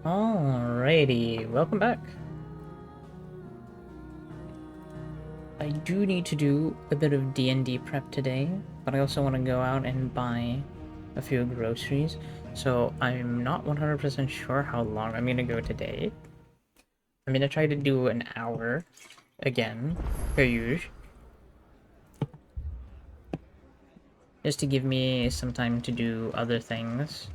Alrighty, welcome back. I do need to do a bit of D&D prep today, but I also want to go out and buy a few groceries, so I'm not 100% sure how long I'm going to go today. I'm going to try to do an hour, again, per usual, just to give me some time to do other things.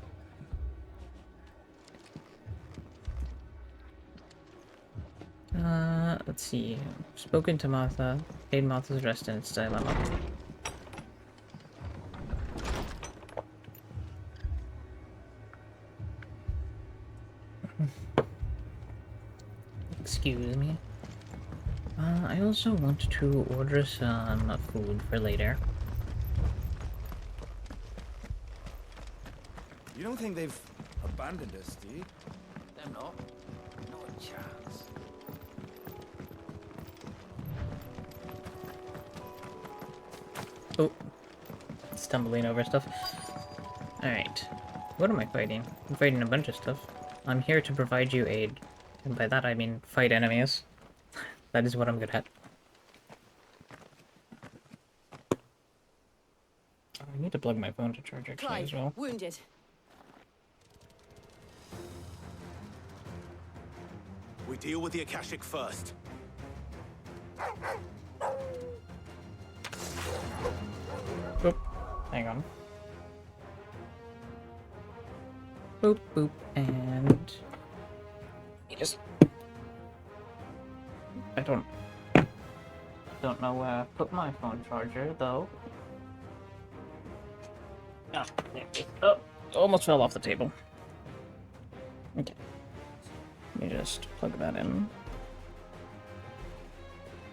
Let's see. Spoken to Martha. Paid Martha's rest in its dilemma. Excuse me. I also want to order some food for later. You don't think they've abandoned us, do you? Them not. Not a chance. Oh. Stumbling over stuff. Alright. What am I fighting? I'm fighting a bunch of stuff. I'm here to provide you aid. And by that I mean fight enemies. That is what I'm good at. I need to plug my phone to charge actually Clive, as well. wounded. We deal with the Akashic first. Boop. Hang on. Boop, boop, and... You just... I don't know where I put my phone charger, though. Ah, there it is. Oh, almost fell off the table. Okay. Let me just plug that in.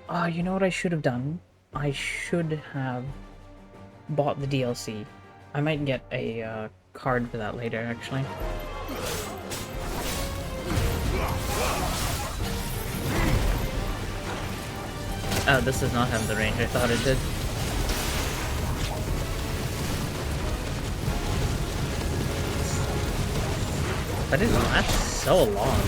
Ah, you know what I should have done? I should have bought the DLC. I might get a card for that later, actually. Oh, this does not have the range I thought it did. But it lasts so long.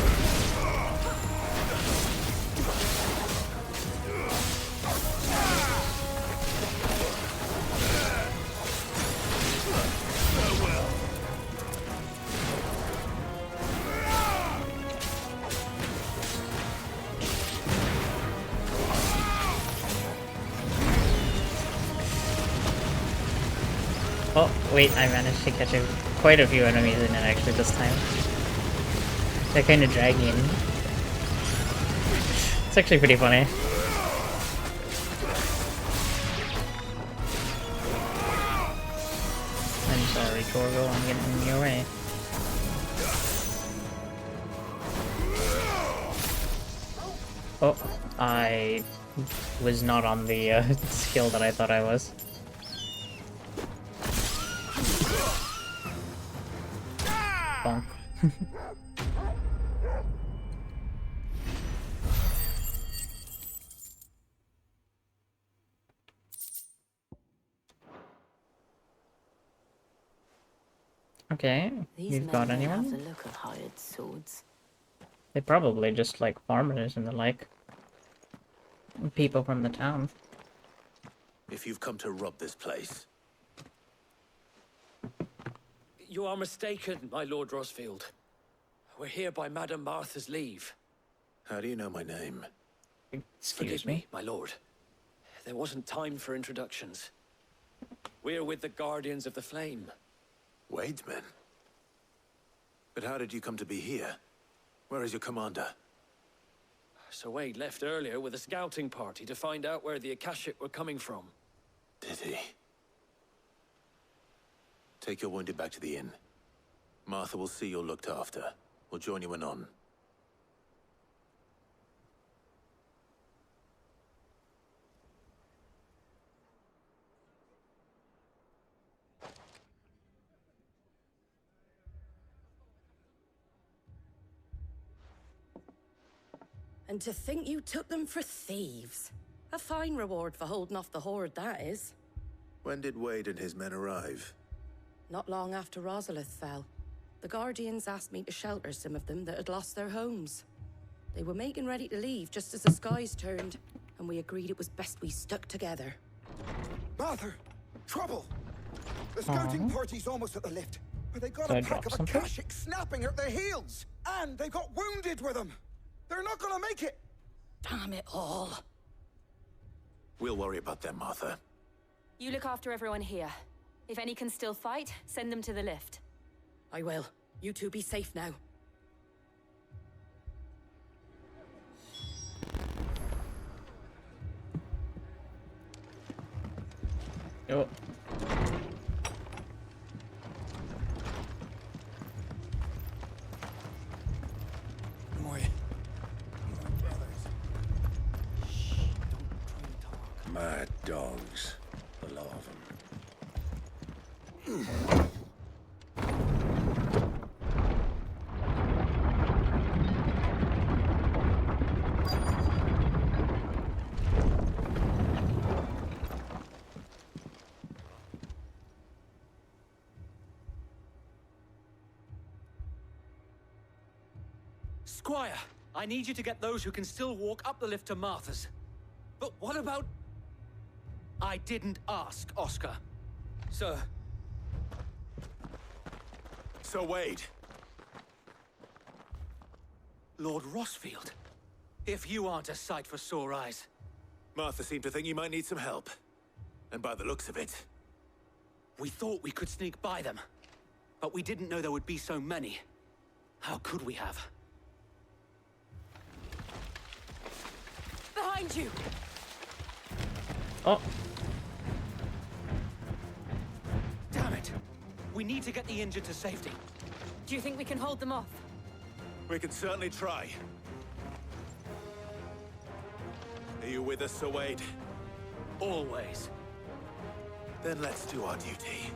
Oh, wait, I managed to catch quite a few enemies in it actually this time. They're kind of dragging. It's actually pretty funny. I'm sorry, Torgo, I'm getting in your way. Oh, I was not on the skill that I thought I was. Bonk. Okay, you've got anyone? Have the look of hired swords. They probably just like farmers and the like. People from the town. If you've come to rob this place. You are mistaken, my Lord Rosfield. We're here by Madame Martha's leave. How do you know my name? Excuse me? my lord. There wasn't time for introductions. We're with the Guardians of the Flame. Wadesmen? But how did you come to be here? Where is your commander? Sir Wade left earlier with a scouting party to find out where the Akashic were coming from. Did he? Take your wounded back to the inn. Martha will see you're looked after. We'll join you anon. And to think you took them for thieves. A fine reward for holding off the horde, that is. When did Wade and his men arrive? Not long after Rosalith fell. The Guardians asked me to shelter some of them that had lost their homes. They were making ready to leave just as the skies turned, and we agreed it was best we stuck together. Martha! Trouble! The scouting party's almost at the lift, but they got Did I a pack drop of something? Akashic snapping at their heels! And they got wounded with them! They're not gonna make it! Damn it all. We'll worry about them, Martha. You look after everyone here. If any can still fight, send them to the lift. I will. You two be safe now. Oh. My brothers. Shh, don't try and talk. Mad dogs, the lot of them. Squire, I need you to get those who can still walk up the lift to Martha's. But what about... I didn't ask, Oscar. Sir. So Wade, Lord Rossfield. If you aren't a sight for sore eyes. Martha seemed to think you might need some help. And by the looks of it, We thought we could sneak by them. But we didn't know there would be so many. How could we have? Behind you! Oh. Damn it! We need to get the injured to safety. Do you think we can hold them off? we can certainly try. Are you with us, Sir Wade? Always. Then let's do our duty.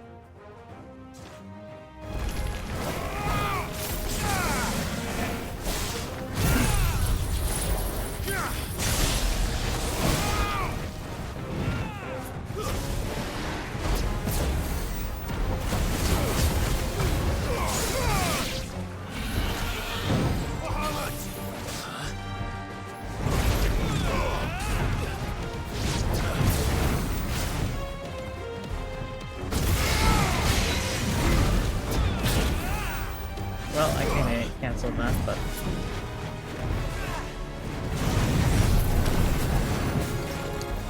Well, I kinda canceled that, but...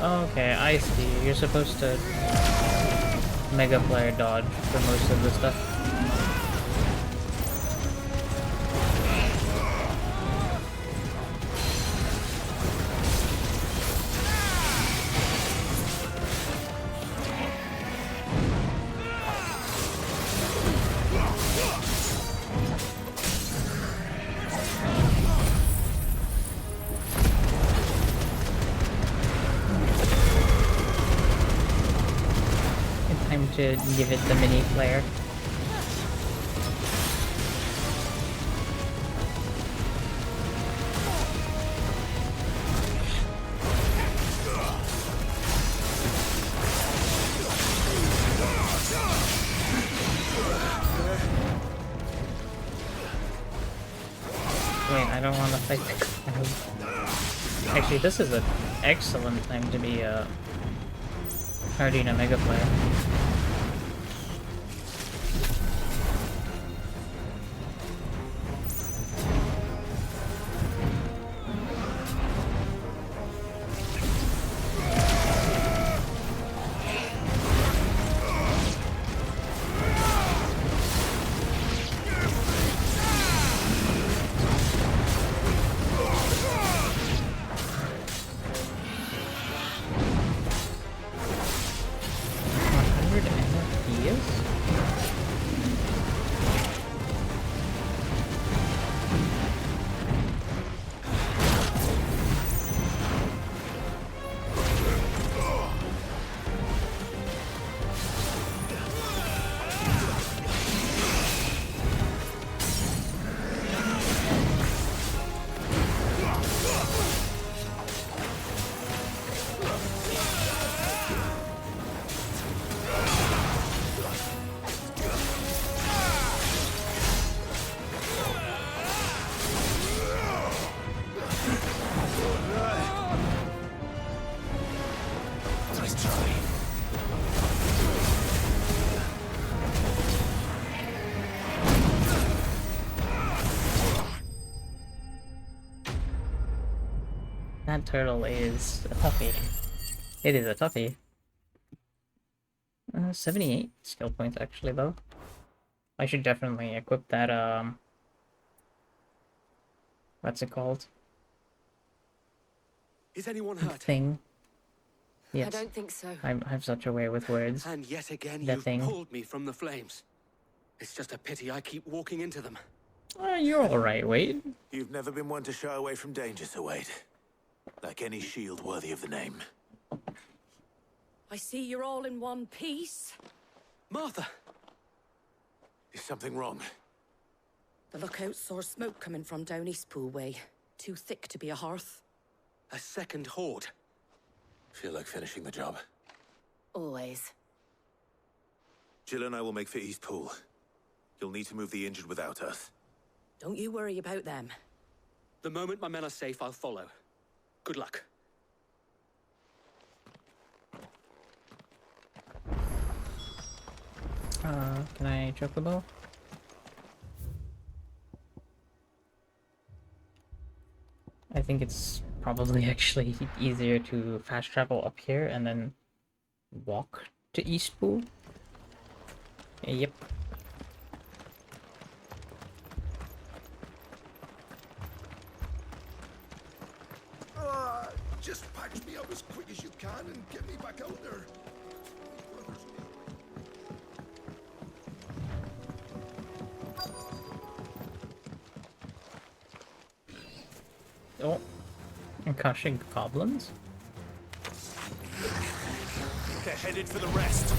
Okay, I see. You're supposed to Mega Player dodge for most of the stuff. Time to give it the mini flare. Wait, I don't want to fight the crowd. Actually, this is an excellent time to be a Cardina Mega Player. that turtle is a toughie. It is a toughie. 78 skill points actually though. I should definitely equip that what's it called? Is anyone hurt? Thing. Yes. I don't think so. I have such a way with words. And yet again, That you've thing. pulled me from the flames. It's just a pity I keep walking into them. You're alright, Wade. You've never been one to shy away from danger, Sir Wade. Like any shield worthy of the name. I see you're all in one piece. Martha! Is something wrong? The lookout saw smoke coming from down Eastpool way. Too thick to be a hearth. A second horde. Feel like finishing the job. Always. Jill and I will make for Eastpool. You'll need to move the injured without us. Don't you worry about them. The moment my men are safe, I'll follow. Good luck. Can I choke the bow? I think it's probably actually easier to fast travel up here and then walk to Eastpool. Yep. Just patch me up as quick as you can and get me back out there. Oh, Akashic goblins? They're headed for the rest.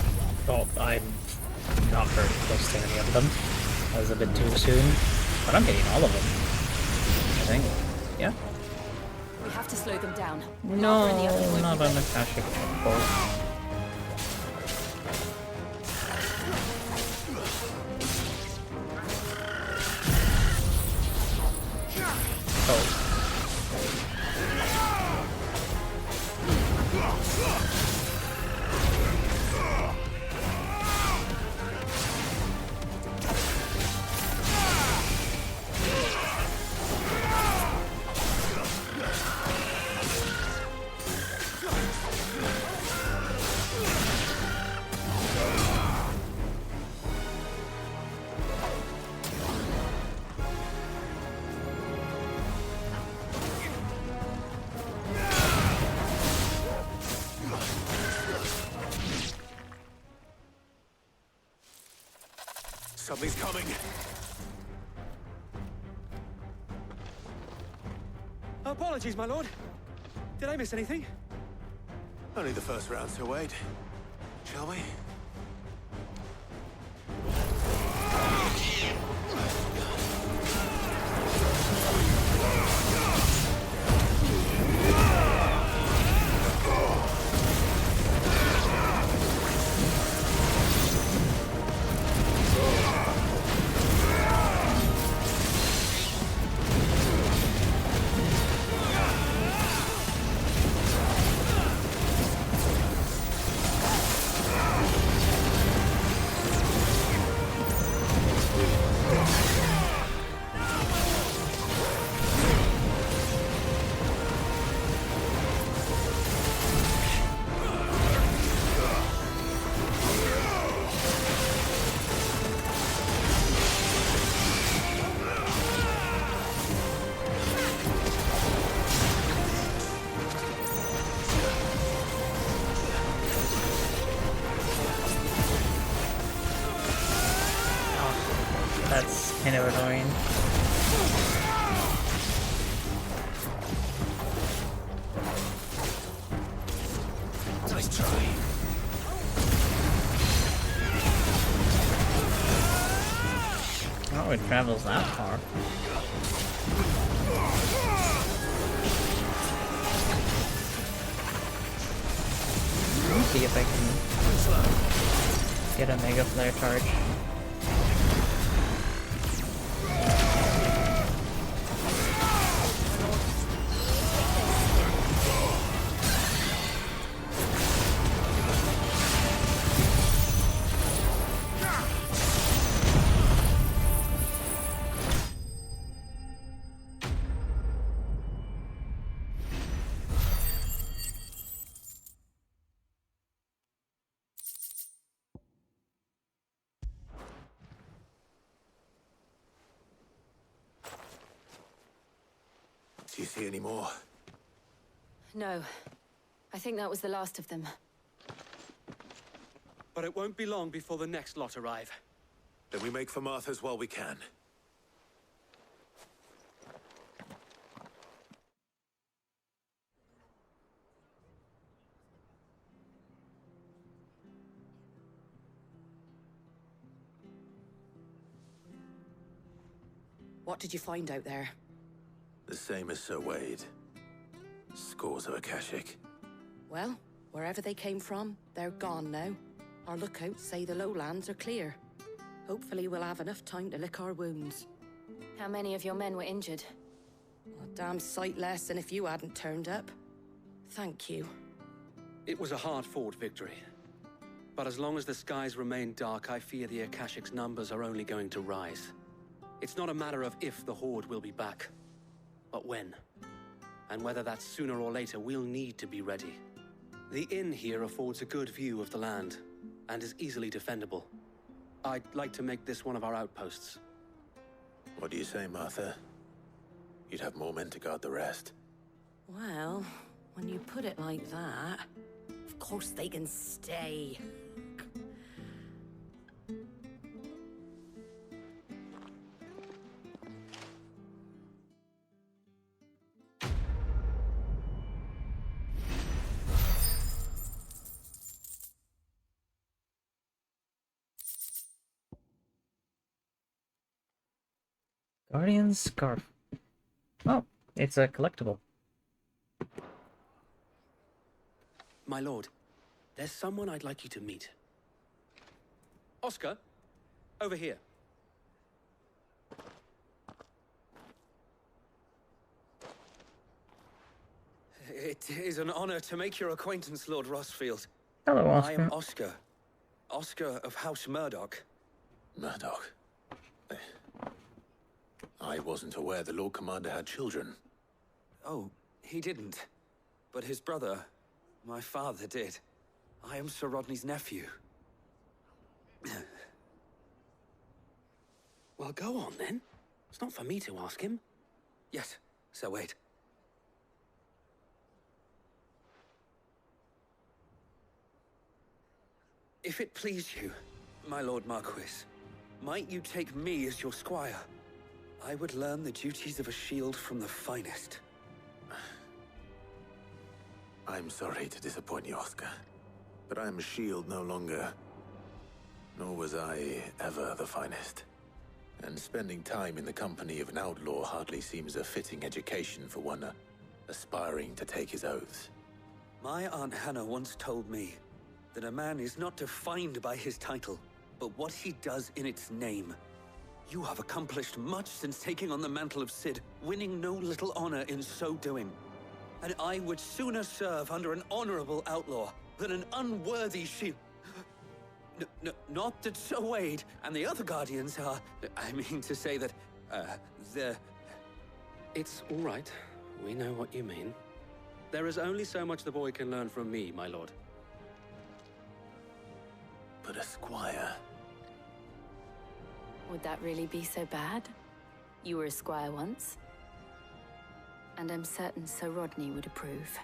Oh, I'm not very close to any of them. That was a bit too soon. But I'm getting all of them. I think. Yeah? We have to slow them down. No, Arthur and the others won't not be an ready. Akashic bow. Oh. Something's coming. Apologies, my lord. Did I miss anything? Only the first round, Sir Wade. Shall we? That's kind of annoying. Nice try. Oh, it travels that far. Let me see if I can get a Mega Flare charge. Do you see any more? No. I think that was the last of them. But it won't be long before the next lot arrive. Then we make for Martha's while we can. What did you find out there? The same as Sir Wade. Scores of Akashic. Well, wherever they came from, they're gone now. Our lookouts say the lowlands are clear. Hopefully we'll have enough time to lick our wounds. How many of your men were injured? A damn sight less than if you hadn't turned up. Thank you. It was a hard-fought victory. But as long as the skies remain dark, I fear the Akashic's numbers are only going to rise. It's not a matter of if the Horde will be back, but when. And whether that's sooner or later, we'll need to be ready. The inn here affords a good view of the land, and is easily defendable. I'd like to make this one of our outposts. What do you say, Martha? You'd have more men to guard the rest. Well, when you put it like that, of course they can stay. Guardian's Scarf. Oh, it's a collectible. My lord, there's someone I'd like you to meet. Oscar, over here. It is an honor to make your acquaintance, Lord Rossfield. Hello, Oscar. I am Oscar. Oscar of House Murdoch. Murdoch. I wasn't aware the Lord Commander had children. Oh, he didn't. But his brother, my father, did. I am Sir Rodney's nephew. Well, go on then. It's not for me to ask him. Yes, Sir Wade. If it please you, my Lord Marquis, might you take me as your squire? I would learn the duties of a shield from the finest. I'm sorry to disappoint you, Oscar, but I'm a shield no longer. Nor was I ever the finest. And spending time in the company of an outlaw hardly seems a fitting education for one aspiring to take his oaths. My Aunt Hannah once told me that a man is not defined by his title, but what he does in its name. You have accomplished much since taking on the mantle of Cid, winning no little honor in so doing. And I would sooner serve under an honorable outlaw than an unworthy shield. Not that Sir Wade and the other Guardians are... I mean to say that, they're... It's all right. We know what you mean. There is only so much the boy can learn from me, my lord. But a squire... Would that really be so bad? You were a squire once. And I'm certain Sir Rodney would approve.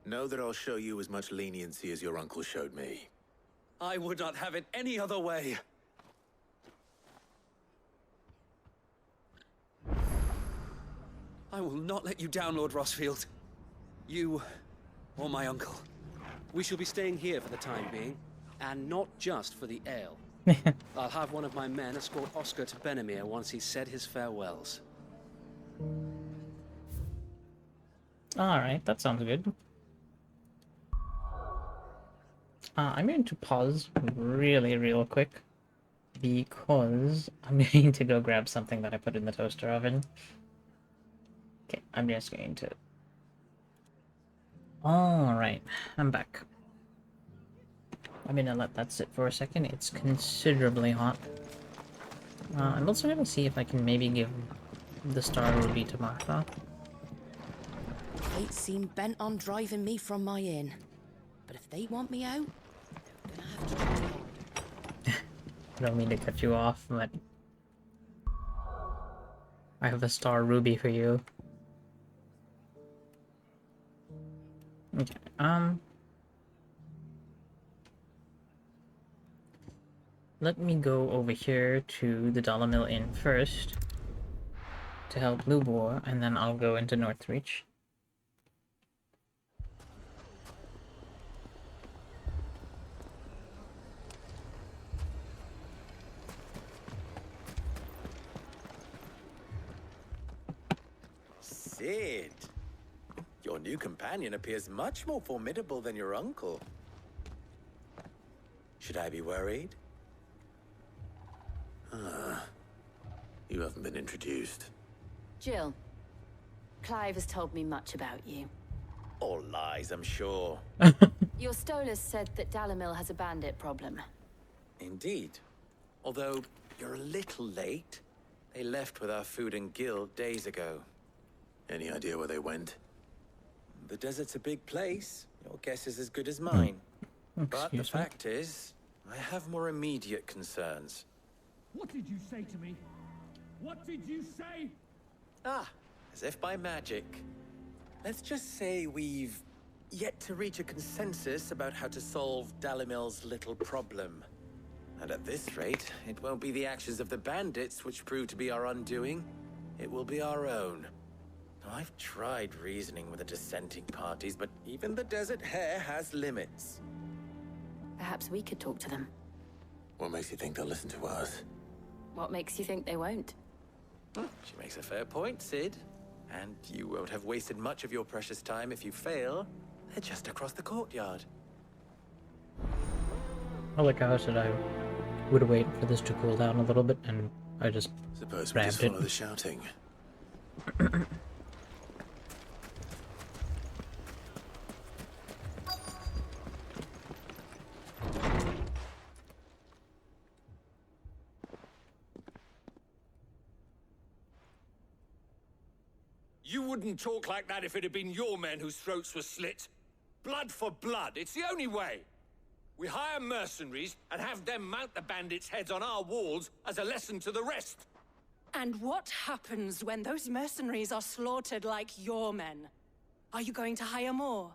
Know that I'll show you as much leniency as your uncle showed me. I would not have it any other way. I will not let you down, Lord Rossfield. You or my uncle. We shall be staying here for the time being, and not just for the ale. I'll have one of my men escort Oscar to Benimir once he's said his farewells. Alright, that sounds good. I'm going to pause really real quick, because I'm going to go grab something that I put in the toaster oven. Okay, I'm just going to... Alright, I'm back. I'm gonna let that sit for a second. It's considerably hot. I'm also gonna see if I can maybe give the Star Ruby to Martha. Fate seem bent on driving me from my inn. But if they want me out, they're gonna have to try. I don't mean to cut you off, but I have a star ruby for you. Okay, let me go over here to the Dollar Mill Inn first to help Lubor, and then I'll go into Northreach. Sid, your new companion appears much more formidable than your uncle. Should I be worried? You haven't been introduced. Jill, Clive has told me much about you. All lies, I'm sure. Your Stolas said that Dalamil has a bandit problem. Indeed. Although, you're a little late. They left with our food and guild days ago. Any idea where they went? The desert's a big place. Your guess is as good as mine. But the Excuse me? fact is, I have more immediate concerns. What did you say to me? What did you say? Ah, as if by magic. Let's just say we've yet to reach a consensus about how to solve Dalamil's little problem. And at this rate, it won't be the actions of the bandits which prove to be our undoing. It will be our own. Now, I've tried reasoning with the dissenting parties, but even the Desert Hare has limits. Perhaps we could talk to them. What makes you think they'll listen to us? What makes you think they won't? She makes a fair point, Sid. And you won't have wasted much of your precious time if you fail. They're just across the courtyard. Oh, like I said, I would wait for this to cool down a little bit, and I just Suppose we just grabbed follow it. the shouting. You wouldn't talk like that if it had been your men whose throats were slit. Blood for blood, it's the only way. We hire mercenaries and have them mount the bandits' heads on our walls as a lesson to the rest. And what happens when those mercenaries are slaughtered like your men? Are you going to hire more?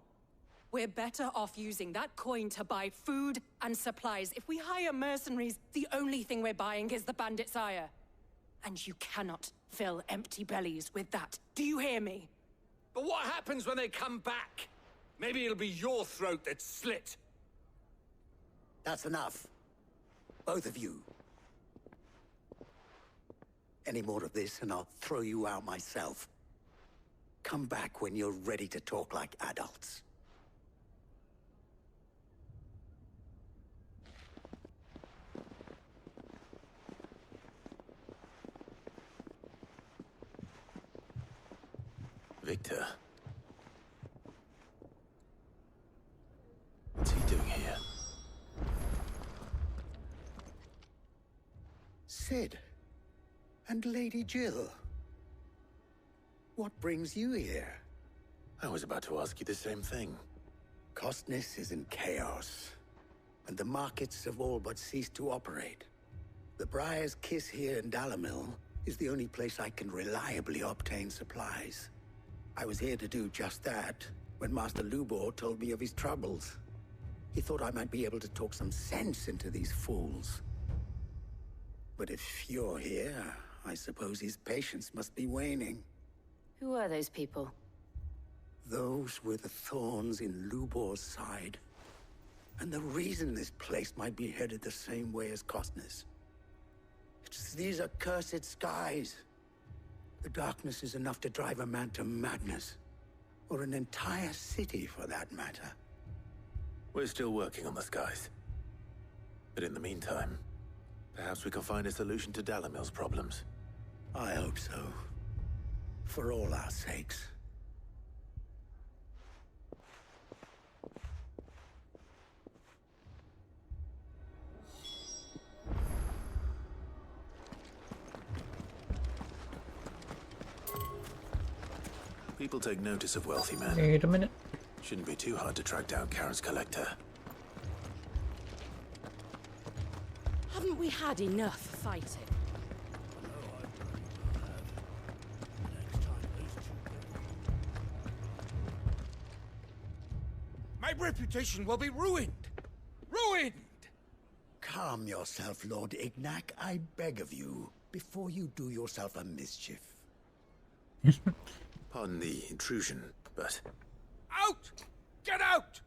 We're better off using that coin to buy food and supplies. If we hire mercenaries, the only thing we're buying is the bandits' ire. And you cannot fill empty bellies with that. Do you hear me? But what happens when they come back? Maybe it'll be your throat that's slit. That's enough. Both of you. Any more of this and I'll throw you out myself. Come back when you're ready to talk like adults. Victor. What's he doing here? Sid. And Lady Jill. What brings you here? I was about to ask you the same thing. Costness is in chaos, and the markets have all but ceased to operate. The Briar's Kiss here in Dalamil is the only place I can reliably obtain supplies. I was here to do just that when Master Lubor told me of his troubles. He thought I might be able to talk some sense into these fools. But if you're here, I suppose his patience must be waning. Who are those people? Those were the thorns in Lubor's side. And the reason this place might be headed the same way as Costness. It's these accursed skies. The darkness is enough to drive a man to madness. Or an entire city, for that matter. We're still working on the skies. But in the meantime, perhaps we can find a solution to Dalamil's problems. I hope so. For all our sakes. People take notice of wealthy men. Wait a minute. Shouldn't be too hard to track down Karen's collector. Haven't we had enough fighting? My reputation will be ruined! Ruined! Calm yourself, Lord Ignac, I beg of you, before you do yourself a mischief. Pardon the intrusion, but... Out! Get out!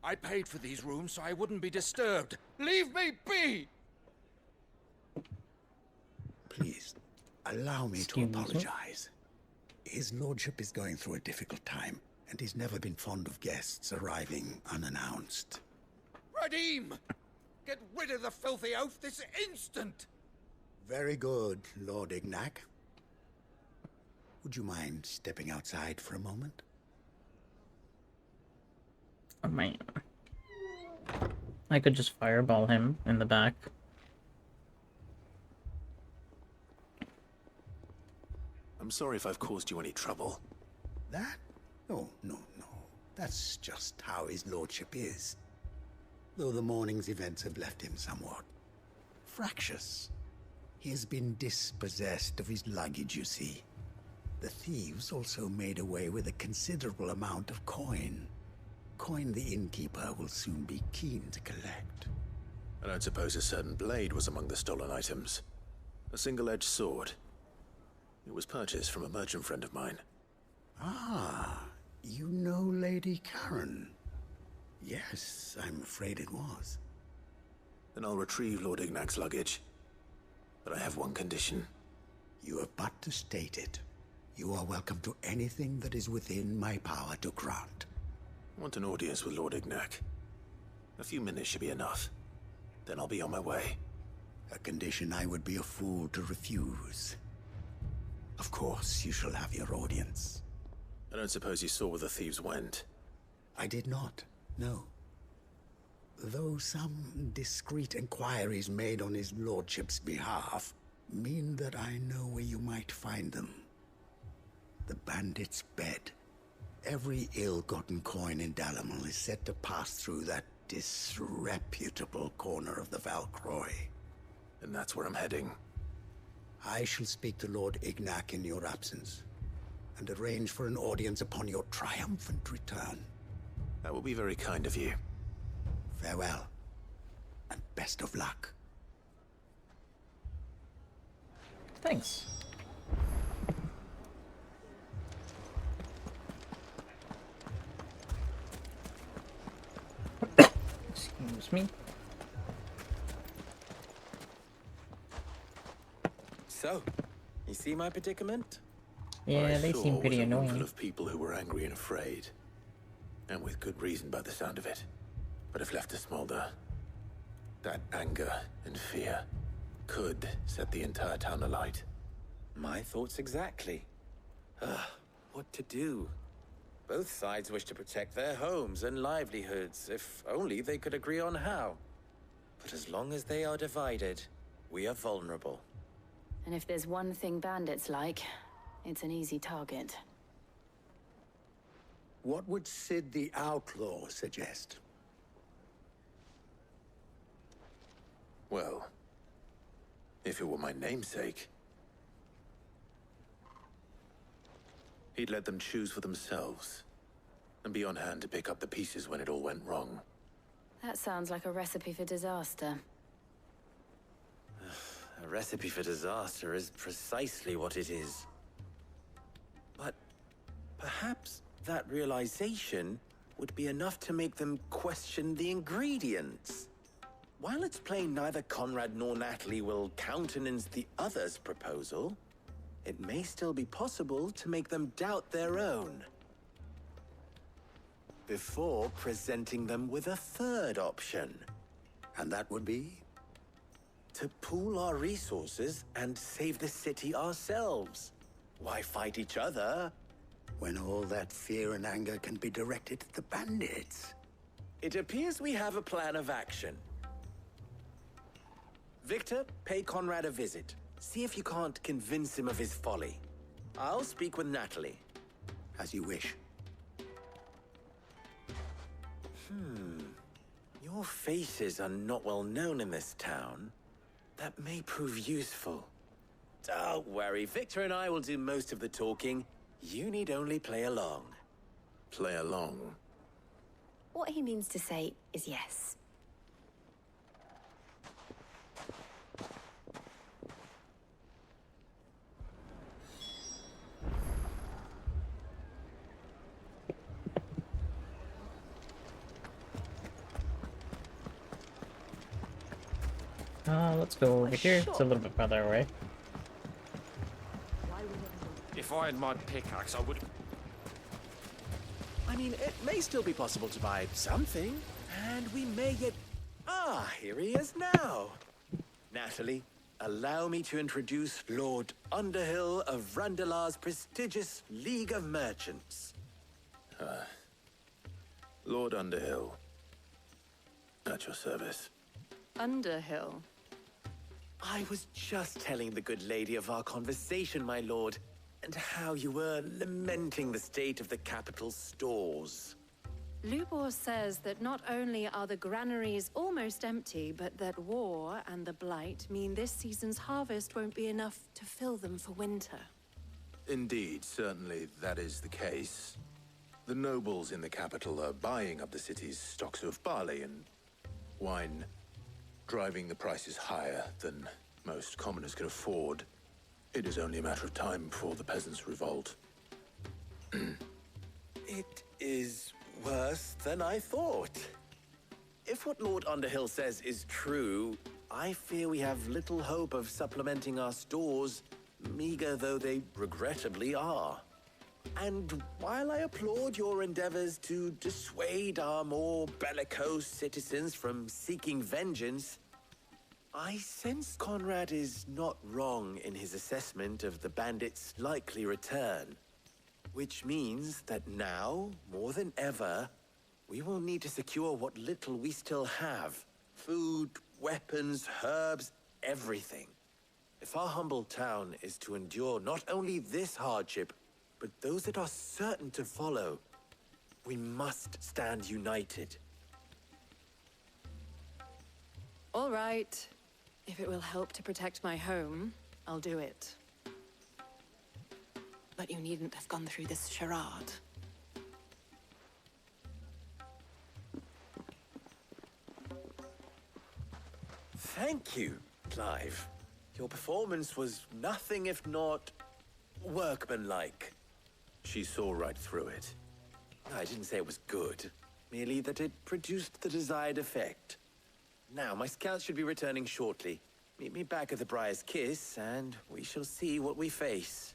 I paid for these rooms so I wouldn't be disturbed. Leave me be! Please, allow me to apologize. His lordship is going through a difficult time, and he's never been fond of guests arriving unannounced. Radim! Get rid of the filthy oaf this instant! Very good, Lord Ignac. Would you mind stepping outside for a moment? Oh man. I could just fireball him in the back. I'm sorry if I've caused you any trouble. That? Oh, no. That's just how his lordship is. Though the morning's events have left him somewhat fractious. He has been dispossessed of his luggage, you see. The thieves also made away with a considerable amount of coin. Coin the innkeeper will soon be keen to collect. I don't suppose a certain blade was among the stolen items. A single-edged sword. It was purchased from a merchant friend of mine. Ah, you know Lady Karen. Yes, I'm afraid it was. Then I'll retrieve Lord Ignac's luggage. But I have one condition. You have but to state it. You are welcome to anything that is within my power to grant. I want an audience with Lord Ignac. A few minutes should be enough. Then I'll be on my way. A condition I would be a fool to refuse. Of course, you shall have your audience. I don't suppose you saw where the thieves went. I did not, no. Though some discreet inquiries made on his lordship's behalf mean that I know where you might find them. The bandit's bed. Every ill-gotten coin in Dalimil is said to pass through that disreputable corner of the Valcroy. And that's where I'm heading. I shall speak to Lord Ignac in your absence, and arrange for an audience upon your triumphant return. That will be very kind of you. Farewell, and best of luck. Thanks. Excuse me. So, you see my predicament? Yeah, they seem pretty was a room annoying. full of people who were angry and afraid. And with good reason by the sound of it. But if left to smolder, that anger and fear could set the entire town alight. My thoughts exactly. What to do? Both sides wish to protect their homes and livelihoods, if only they could agree on how. But as long as they are divided, we are vulnerable. And if there's one thing bandits like, it's an easy target. What would Sid the Outlaw suggest? Well, if it were my namesake, he'd let them choose for themselves and be on hand to pick up the pieces when it all went wrong. That sounds like a recipe for disaster. A recipe for disaster is precisely what it is. But perhaps that realization would be enough to make them question the ingredients. While it's plain neither Conrad nor Natalie will countenance the other's proposal, it may still be possible to make them doubt their own. Before presenting them with a third option. And that would be? To pool our resources and save the city ourselves. Why fight each other? When all that fear and anger can be directed at the bandits. It appears we have a plan of action. Victor, pay Conrad a visit. See if you can't convince him of his folly. I'll speak with Natalie. As you wish. Your faces are not well known in this town. that may prove useful. Don't worry, Victor and I will do most of the talking. You need only play along. Play along. What he means to say is yes. Let's go over here. It's a little bit farther away. If I had my pickaxe, I would... I mean, it may still be possible to buy something, and we may get... Ah, here he is now. Natalie, allow me to introduce Lord Underhill of Randalar's prestigious League of Merchants. Lord Underhill. At your service. Underhill. I was just telling the good lady of our conversation, my lord, and how you were lamenting the state of the capital's stores. Lubor says that not only are the granaries almost empty, but that war and the Blight mean this season's harvest won't be enough to fill them for winter. Indeed, certainly that is the case. The nobles in the capital are buying up the city's stocks of barley and wine, driving the prices higher than most commoners can afford. It is only a matter of time before the peasants revolt. It is worse than I thought. If what Lord Underhill says is true, I fear we have little hope of supplementing our stores, meager though they regrettably are. And while I applaud your endeavors to dissuade our more bellicose citizens from seeking vengeance, I sense Conrad is not wrong in his assessment of the bandits' likely return. Which means that now, more than ever, we will need to secure what little we still have. Food, weapons, herbs, everything. If our humble town is to endure not only this hardship, but those that are certain to follow, we must stand united. All right. If it will help to protect my home, I'll do it. But you needn't have gone through this charade. Thank you, Clive. Your performance was nothing if not workmanlike. She saw right through it. I didn't say it was good, merely that it produced the desired effect. Now, my scouts should be returning shortly. Meet me back at the Briar's Kiss, and we shall see what we face.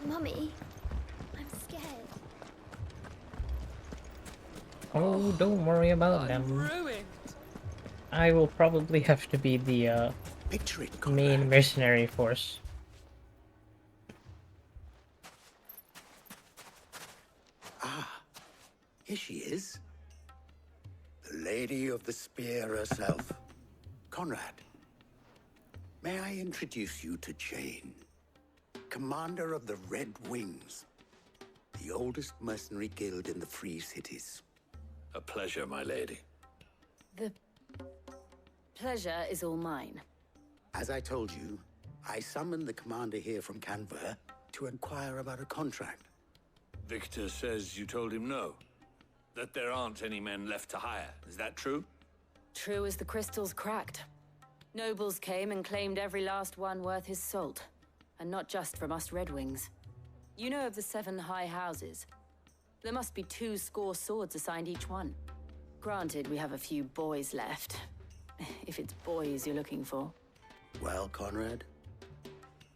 Mummy, I'm scared. Oh, don't worry about them. Ruined. I will probably have to be the Picture it, main mercenary force. Ah, here she is. The Lady of the Spear herself. Conrad, may I introduce you to Jane, commander of the Red Wings, the oldest mercenary guild in the Free Cities. A pleasure, my lady. The pleasure is all mine. As I told you, I summoned the commander here from Canver to inquire about a contract. Victor says you told him no. That there aren't any men left to hire. Is that true? True as the crystals cracked. Nobles came and claimed every last one worth his salt. And not just from us Red Wings. You know of the 7 high houses. There must be 2 swords assigned each one. Granted, we have a few boys left. If it's boys you're looking for. Well, Conrad,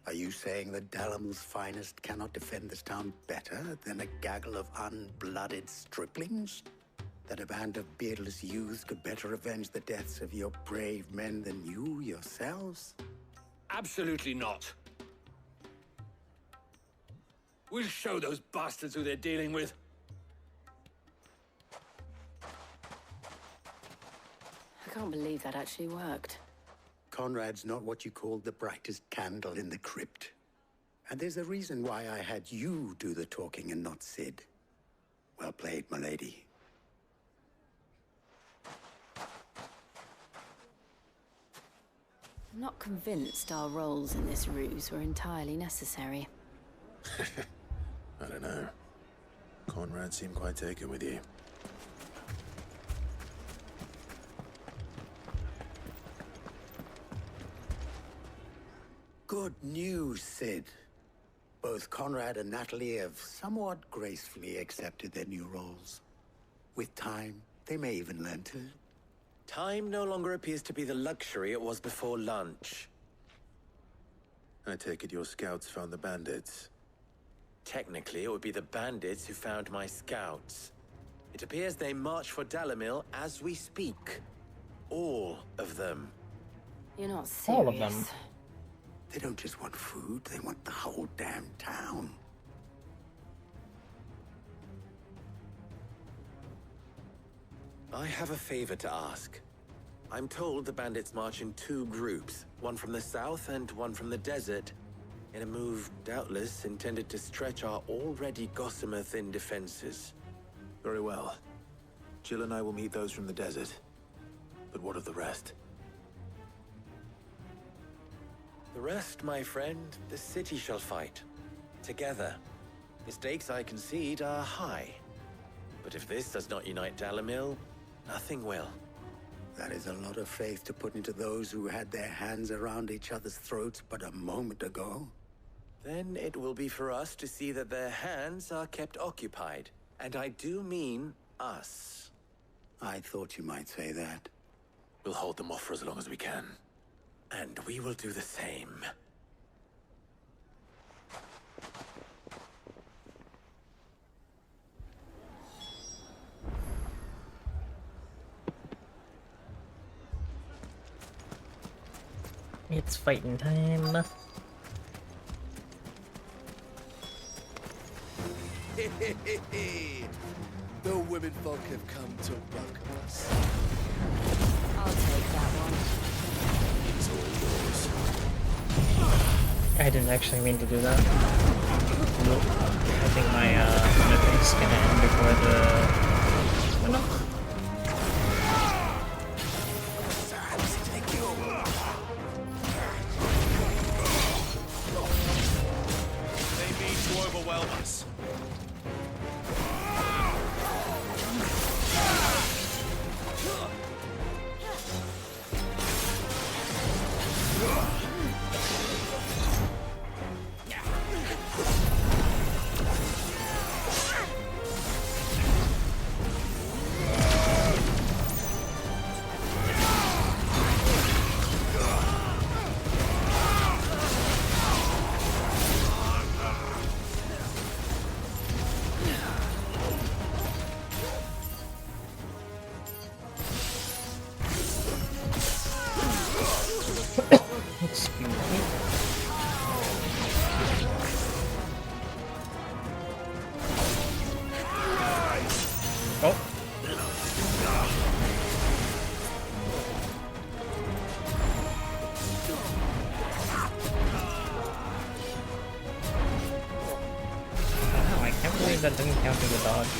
are you saying that Dalamil's finest cannot defend this town better than a gaggle of unblooded striplings? That a band of beardless youths could better avenge the deaths of your brave men than you yourselves? Absolutely not. We'll show those bastards who they're dealing with. I can't believe that actually worked. Conrad's not what you called the brightest candle in the crypt. And there's a reason why I had you do the talking and not Sid. Well played, my lady. I'm not convinced our roles in this ruse were entirely necessary. I don't know. Conrad seemed quite taken with you. Good news, Sid. Both Conrad and Natalie have somewhat gracefully accepted their new roles. With time, they may even learn to. Time no longer appears to be the luxury it was before lunch. I take it your scouts found the bandits. Technically, it would be the bandits who found my scouts. It appears they march for Dalimil as we speak. All of them. You're not serious. All of them. They don't just want food, they want the whole damn town. I have a favor to ask. I'm told the bandits march in 2 groups, one from the south and one from the desert, in a move doubtless intended to stretch our already gossamer-thin defenses. Very well. Jill and I will meet those from the desert. But what of the rest? The rest, my friend, the city shall fight. Together. The stakes, I concede, are high. But if this does not unite Dalimil, nothing will. That is a lot of faith to put into those who had their hands around each other's throats but a moment ago. Then it will be for us to see that their hands are kept occupied. And I do mean us. I thought you might say that. We'll hold them off for as long as we can. And we will do the same. It's fighting time. The women folk have come to welcome us. I'll take that one. It's all yours. I didn't actually mean to do that. Nope. I think my mythic's gonna end before the... Oh, no. They mean to overwhelm us. Excuse me. Oh. Wow, I can't believe that didn't count as a dodge.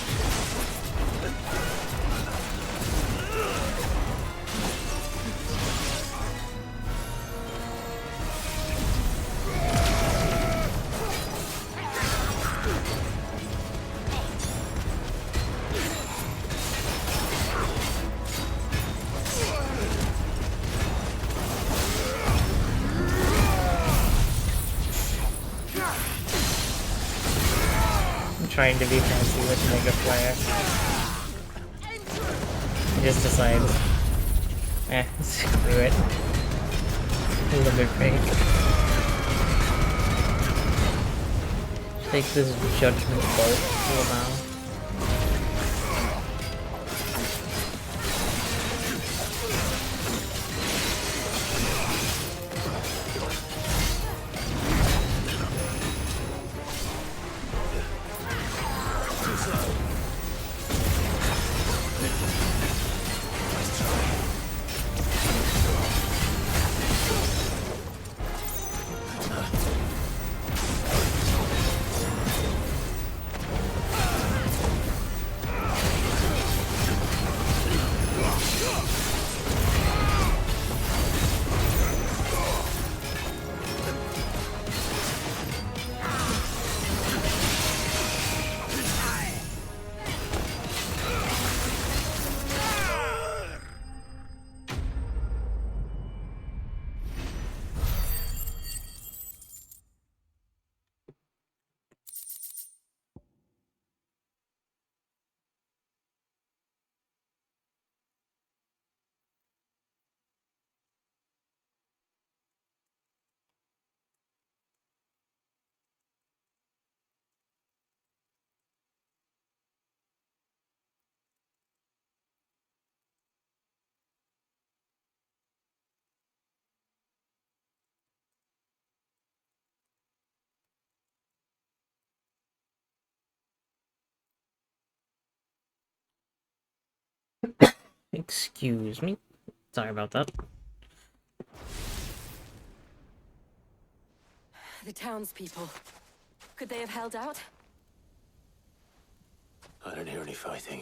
Trying to be fancy with Mega Flare. He just decides, screw it. Limit break. Take this Judgment Bolt for now. Excuse me. Sorry about that. The townspeople. Could they have held out? I don't hear any fighting.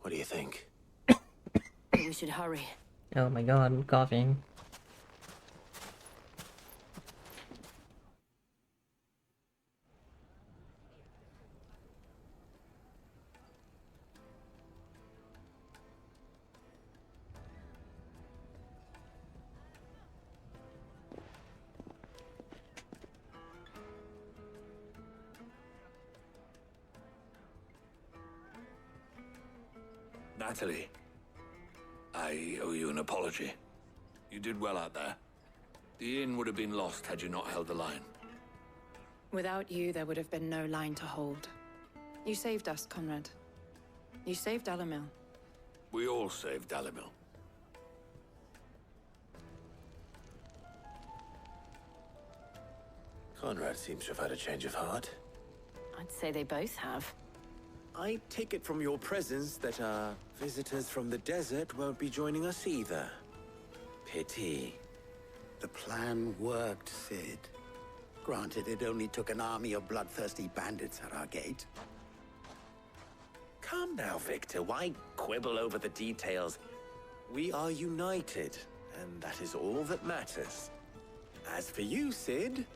What do you think? We should hurry. Oh my god, I'm coughing. Natalie, I owe you an apology. You did well out there. The inn would have been lost had you not held the line. Without you, there would have been no line to hold. You saved us, Conrad. You saved Dalimil. We all saved Dalimil. Conrad seems to have had a change of heart. I'd say they both have. I take it from your presence that our visitors from the desert won't be joining us either. Pity. The plan worked, Sid. Granted, it only took an army of bloodthirsty bandits at our gate. Come now, Victor. Why quibble over the details? We are united, and that is all that matters. As for you, Sid,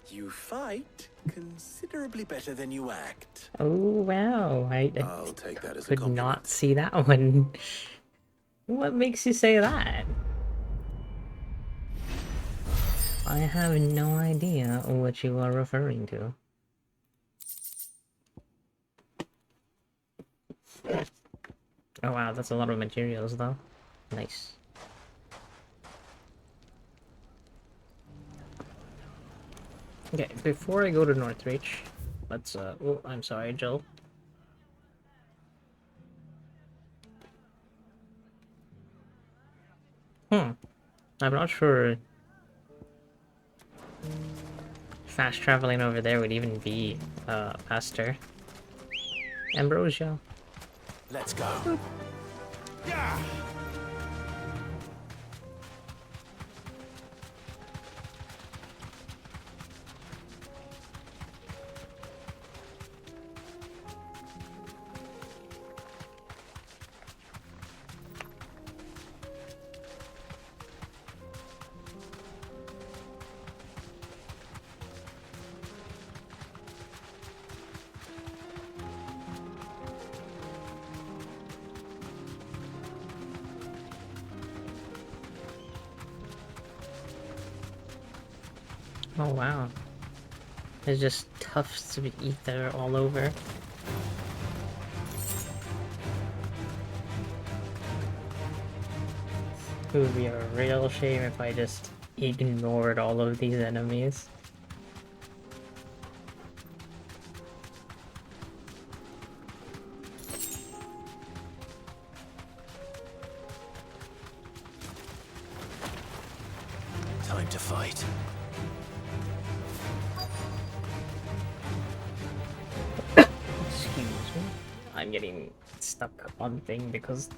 you fight considerably better than you act. Oh wow, I'll take that as a could compliment. not see that one. What makes you say that? I have no idea what you are referring to. Oh wow, that's a lot of materials though. Nice. Okay, before I go to Northreach, let's oh, I'm sorry, Jill. I'm not sure fast traveling over there would even be faster. Ambrosia. Let's go. Yeah. Oh wow. There's just tufts of ether all over. It would be a real shame if I just ignored all of these enemies. Time to fight. Excuse me. I'm getting stuck on thing because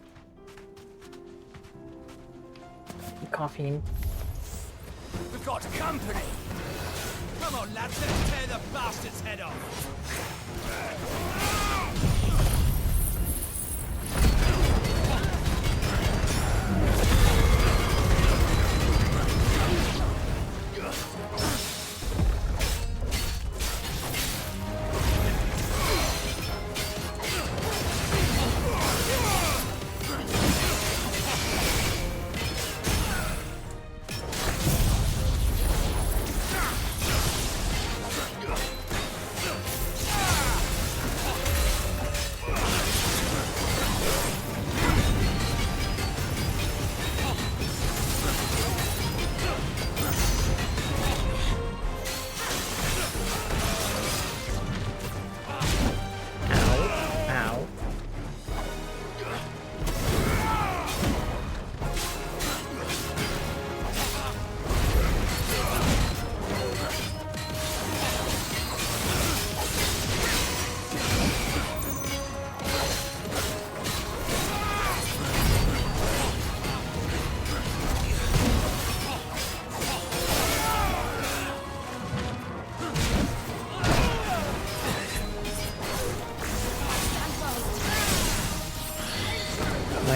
coughing. We've got company! Come on, lads, let's tear the bastard's head off!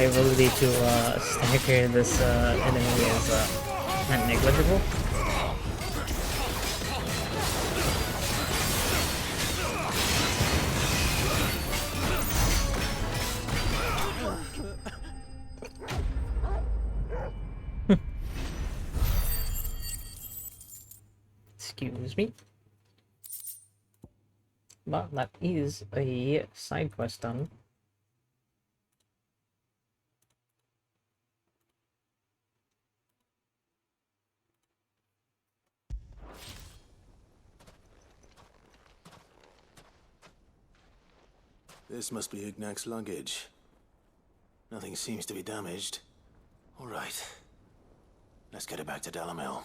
ability to stagger this enemy is not negligible. Excuse me. But that is a side quest done. This must be Ignac's luggage. Nothing seems to be damaged. All right. Let's get it back to Dalimil.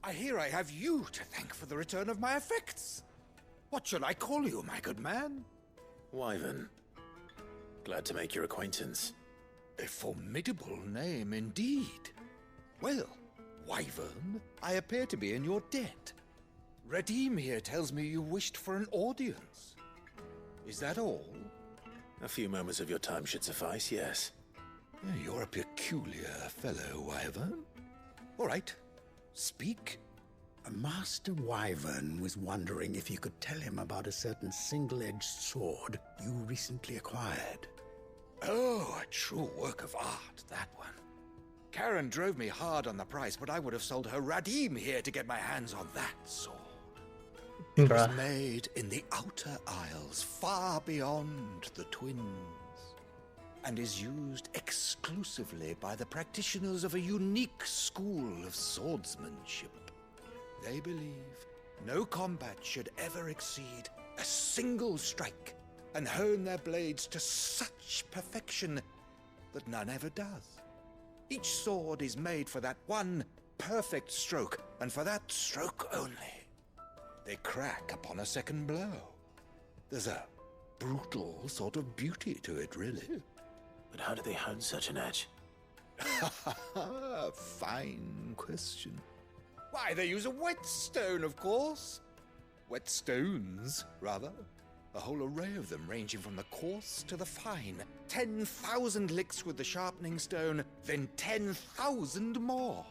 I hear I have you to thank for the return of my effects. What shall I call you, my good man? Wyvern. Glad to make your acquaintance. A formidable name indeed. Well, Wyvern, I appear to be in your debt. Redeem here tells me you wished for an audience. Is that all? A few moments of your time should suffice, yes. You're a peculiar fellow, Wyvern. All right, speak. Master Wyvern was wondering if you could tell him about a certain single-edged sword you recently acquired. Oh, a true work of art, that one. Karen drove me hard on the price, but I would have sold her Radim here to get my hands on that sword. It was made in the Outer Isles, far beyond the Twins, and is used exclusively by the practitioners of a unique school of swordsmanship. They believe no combat should ever exceed a single strike, and hone their blades to such perfection that none ever does. Each sword is made for that one perfect stroke, and for that stroke only. They crack upon a second blow. There's a brutal sort of beauty to it, really. But how do they hone such an edge? Fine question. Why, they use a whetstone, of course. Whetstones, rather. A whole array of them, ranging from the coarse to the fine. 10,000 licks with the sharpening stone, then 10,000 more.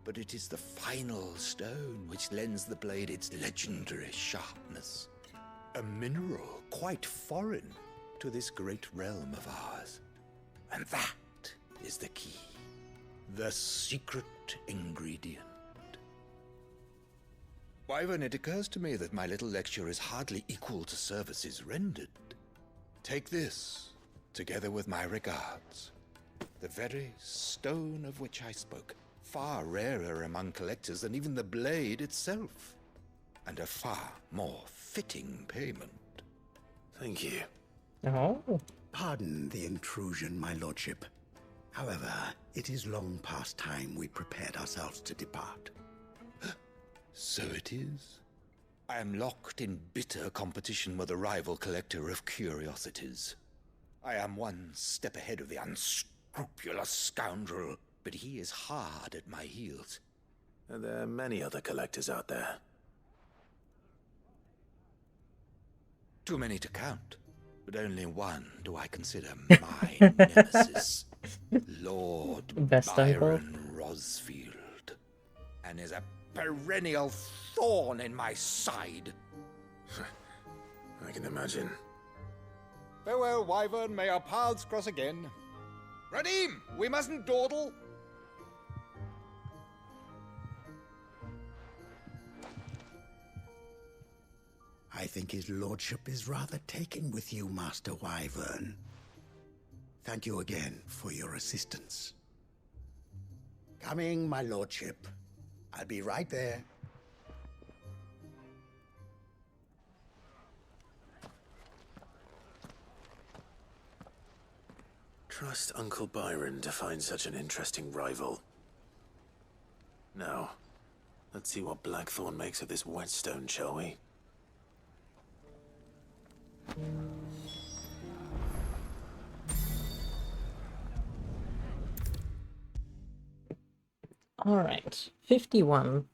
But it is the final stone which lends the blade its legendary sharpness. A mineral quite foreign to this great realm of ours. And that is the key. The secret ingredient. Wyvern, it occurs to me that my little lecture is hardly equal to services rendered. Take this, together with my regards. The very stone of which I spoke, far rarer among collectors than even the blade itself, and a far more fitting payment. Thank you. Oh. Pardon the intrusion, my lordship. However, it is long past time we prepared ourselves to depart. So it is. I am locked in bitter competition with a rival collector of curiosities. I am one step ahead of the unscrupulous scoundrel, but he is hard at my heels. Are there many other collectors out there? Too many to count, but only one do I consider my nemesis. Lord Byron Rosfield. And is a perennial thorn in my side. I can imagine. Farewell, Wyvern. May our paths cross again. Radim, we mustn't dawdle. I think his lordship is rather taken with you, Master Wyvern. Thank you again for your assistance. Coming, my lordship. I'll be right there. Trust Uncle Byron to find such an interesting rival. Now, let's see what Blackthorn makes of this whetstone, shall we? Alright, 51.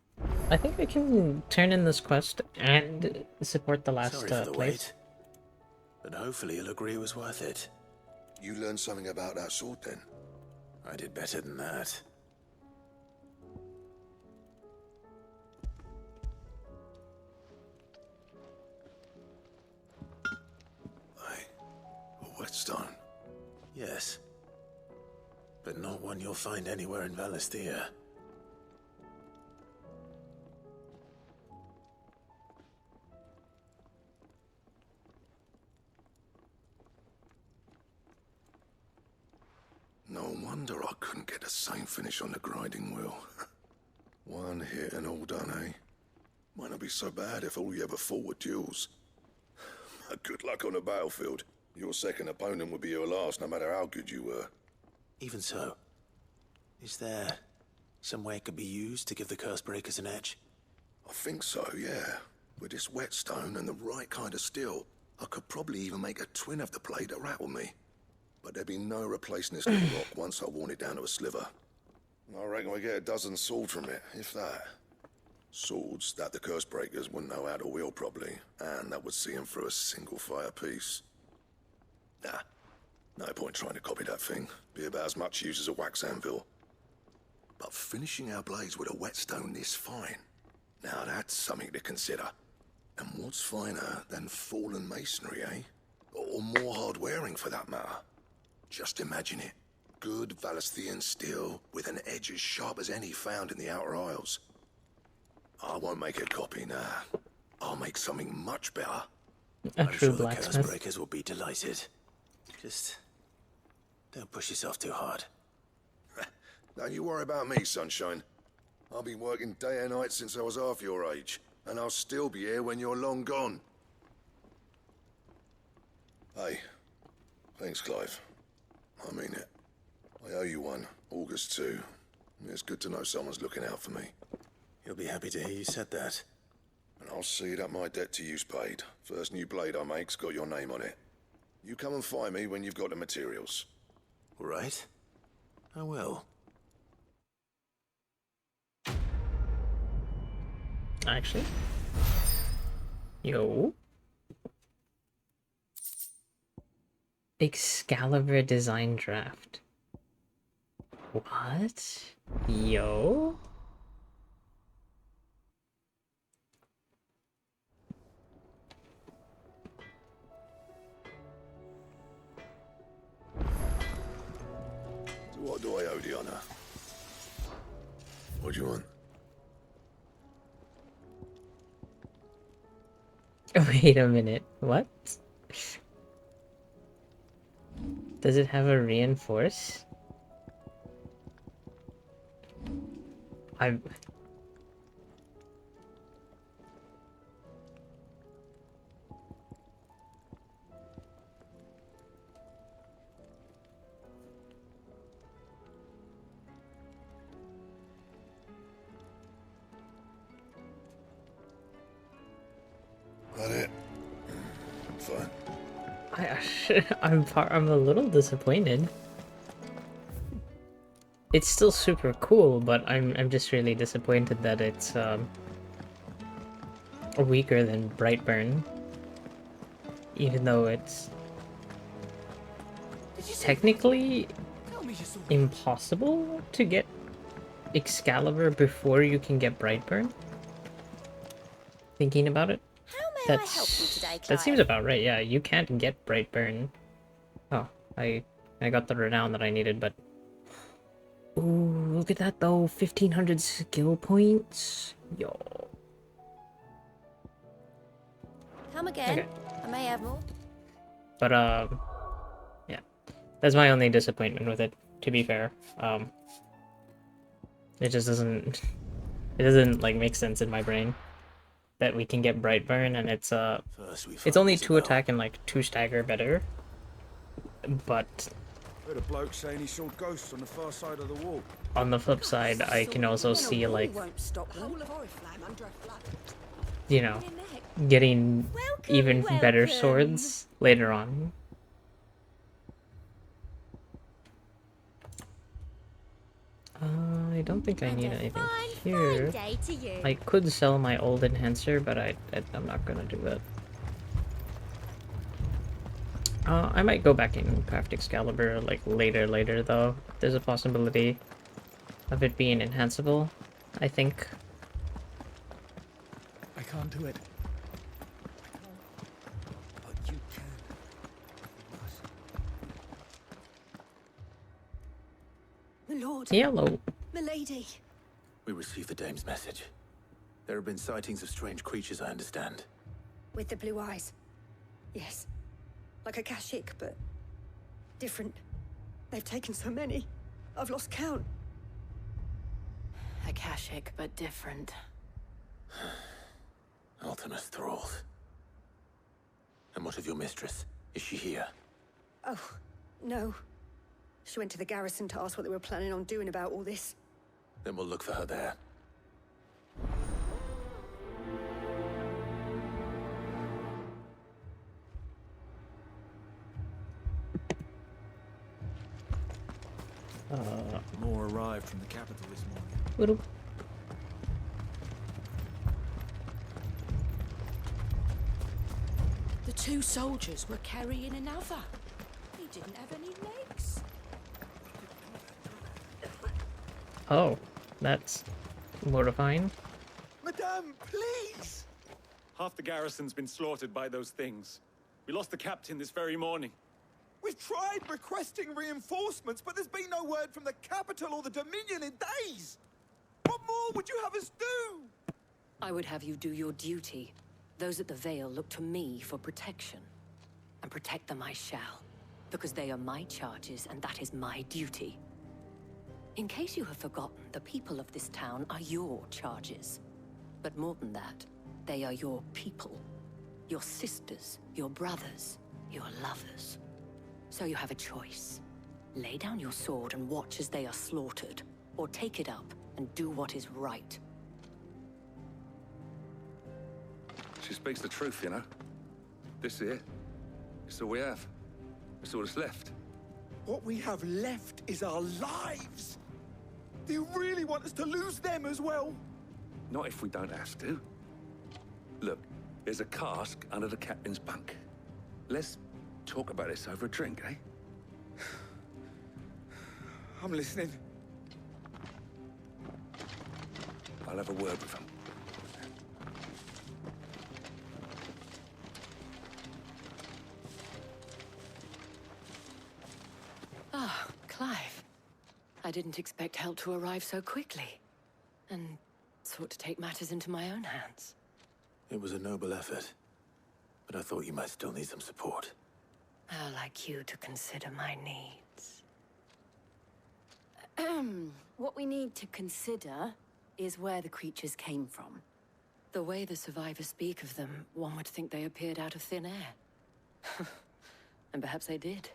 I think we can turn in this quest and support the last Sorry for the place. wait, but hopefully he'll agree it was worth it. You learned something about that sword then? I did better than that. A whetstone? Yes. But not one you'll find anywhere in Valisthea. No wonder I couldn't get the same finish on the grinding wheel. One hit and all done, eh? Might not be so bad if all you ever fought were duels. Good luck on the battlefield. Your second opponent would be your last, no matter how good you were. Even so, is there some way it could be used to give the curse breakers an edge? I think so, yeah. With this whetstone and the right kind of steel, I could probably even make a twin of the blade that rattled me. But there'd be no replacing this little rock once I worn it down to a sliver. I reckon we get a dozen swords from it, if that. Swords that the curse breakers wouldn't know how to wield properly, and that would see them through a single fire piece. Nah, no point trying to copy that thing. Be about as much use as a wax anvil. But finishing our blades with a whetstone this fine, now that's something to consider. And what's finer than fallen masonry, eh? Or more hard-wearing for that matter. Just imagine it. Good Valisthean steel with an edge as sharp as any found in the Outer Isles. I won't make a copy, nah. I'll make something much better. A I'm true sure the curse blacksmith. breakers will be delighted. Just don't push yourself too hard. Don't you worry about me, sunshine. I've been working day and night since I was half your age, and I'll still be here when you're long gone. Hey, thanks, Clive. I mean it. I owe you one. August too. It's good to know someone's looking out for me. He'll be happy to hear you said that. And I'll see that my debt to you's paid. First new blade I make's got your name on it. You come and find me when you've got the materials. All right. I will. Actually. Yo. Excalibur design draft. What? Yo? So what do I owe the honor? What do you want? Wait a minute. What? Does it have a reinforce? I'm... That it? Fine. I'm a little disappointed. It's still super cool, but I'm just really disappointed that it's weaker than Brightburn. Even though it's technically impossible to get Excalibur before you can get Brightburn. Thinking about it. I help you today, That seems Clive? about right, yeah. You can't get Brightburn. Oh, I got the renown that I needed, but... Ooh, look at that though. 1,500 skill points. Yo. Come again. Okay. I may have more. But, yeah. That's my only disappointment with it, to be fair. It just doesn't... It doesn't, like, make sense in my brain. That we can get Brightburn, and it's it's only 2 attack and like 2 stagger better. But Heard a bloke saying he saw ghosts on the far side of the wall. on the flip side, I can also see like, you know, getting even better swords later on. I don't think I need anything Fine here. day to you. I could sell my old enhancer, but I'm not gonna do that. I might go back and craft Excalibur like later though. There's a possibility of it being enhanceable, I think. I can't do it. But you can. My lord. Hello. Milady. We received the dame's message. There have been sightings of strange creatures, I understand. With the blue eyes. Yes. Like a Kashik, but different. They've taken so many. I've lost count. Akashic, but different. Ultimus thralls. And what of your mistress? Is she here? Oh, no. She went to the garrison to ask what they were planning on doing about all this. Then we'll look for her there. More arrived from the capital this morning. Little. The two soldiers were carrying another. He didn't have any legs. Oh, that's mortifying. Madame, please! Half the garrison's been slaughtered by those things. We lost the captain this very morning. We've tried requesting reinforcements, but there's been no word from the capital or the Dominion in days! What more would you have us do? I would have you do your duty. Those at the Vale look to me for protection. And protect them I shall. Because they are my charges, and that is my duty. In case you have forgotten, the people of this town are your charges. But more than that, they are your people. Your sisters, your brothers, your lovers. So you have a choice. Lay down your sword and watch as they are slaughtered, or take it up and do what is right. She speaks the truth, you know. This here, it's all we have. It's all that's left. What we have left is our lives! Do you really want us to lose them as well? Not if we don't have to. Look, there's a cask under the captain's bunk. Let's talk about this over a drink, eh? I'm listening. I'll have a word with him. Ah, Clive. I didn't expect help to arrive so quickly. And sought to take matters into my own hands. It was a noble effort, but I thought you might still need some support. How like you to consider my needs. What we need to consider is where the creatures came from. The way the survivors speak of them, one would think they appeared out of thin air. And perhaps they did.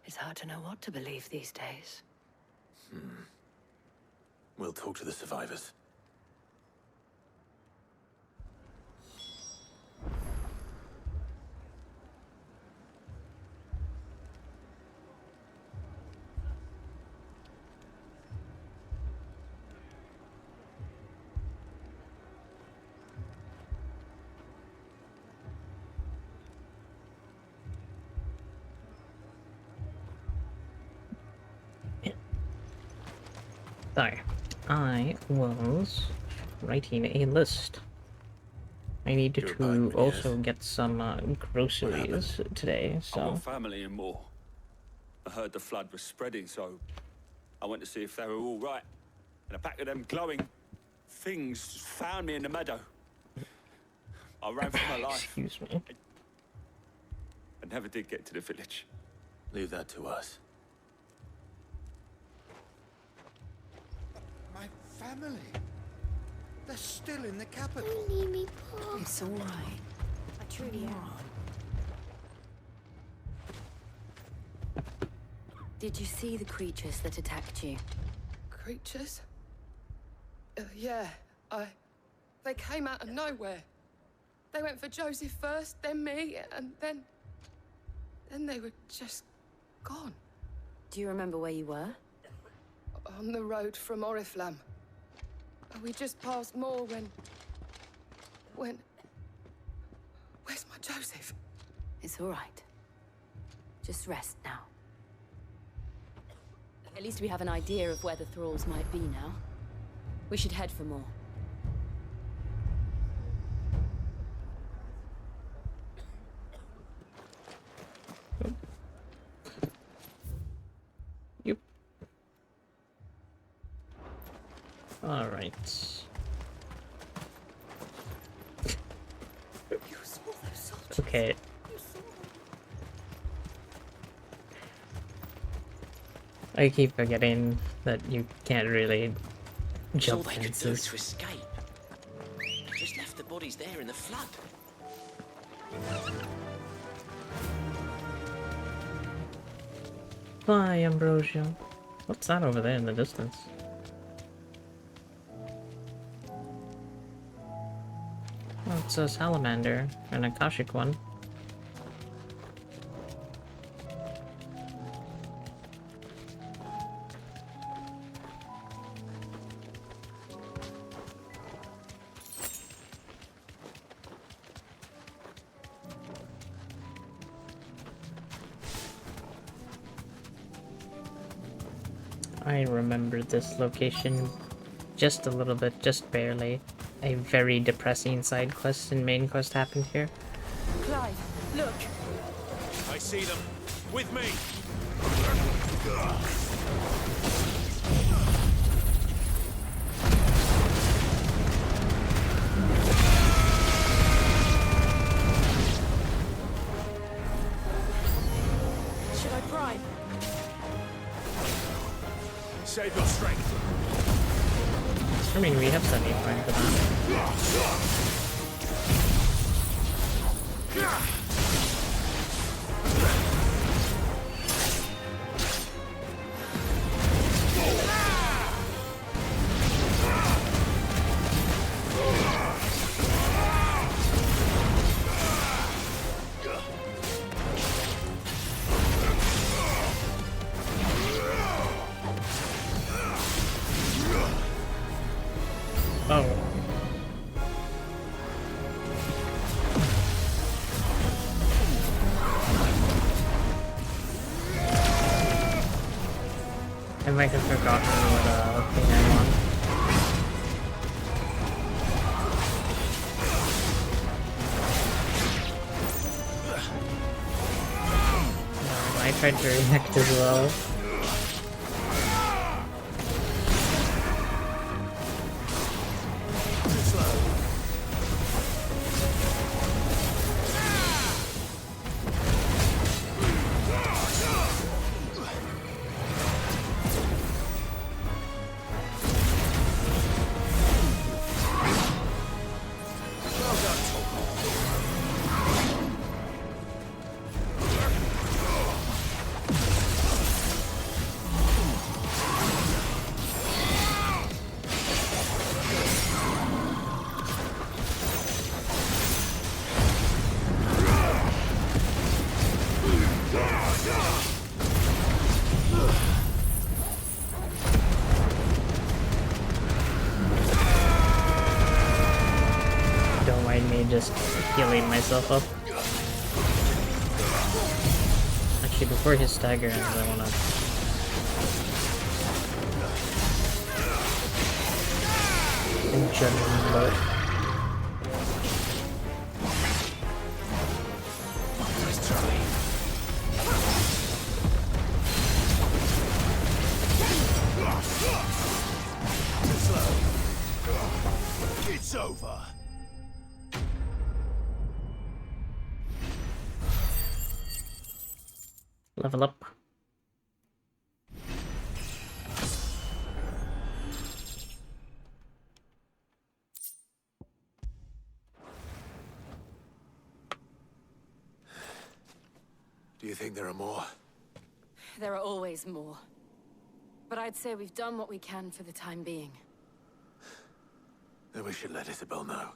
It's hard to know what to believe these days. We'll talk to the survivors. So, I was writing a list. I need to also get some groceries today, I've so... got family and more. I heard the flood was spreading, so I went to see if they were all right. And a pack of them glowing things found me in the meadow. I ran for my life. Excuse me. I never did get to the village. Leave that to us. My family. They're still in the capital. It's all right. I truly am. Did you see the creatures that attacked you? Creatures? Yeah, they came out of nowhere. They went for Joseph first, then me, and then they were just gone. Do you remember where you were? on the road from Oriflamme. We just passed Moor when... Where's my Joseph? It's all right. Just rest now. At least we have an idea of where the thralls might be now. We should head for more. Yep. All right. Okay. I keep forgetting that you can't really jump All they could do fences. to escape. They just left the bodies there in the flood. Bye, Ambrosio. What's that over there in the distance? Oh, it's a salamander, an Akashic one. I remember this location just a little bit, just barely. A very depressing side quest and main quest happened here. Clive, look! I see them. With me! Should I prime? Save your strength. I mean, we have 75 for that. Oh. I might have forgotten what thing I'm on. No, I tried to react as well. Don't mind me just healing myself up. Actually, before his stagger ends, I wanna... judgment bolt. It's over. Level up. Do you think there are more? There are always more. But I'd say we've done what we can for the time being. Then we should let Isabelle know.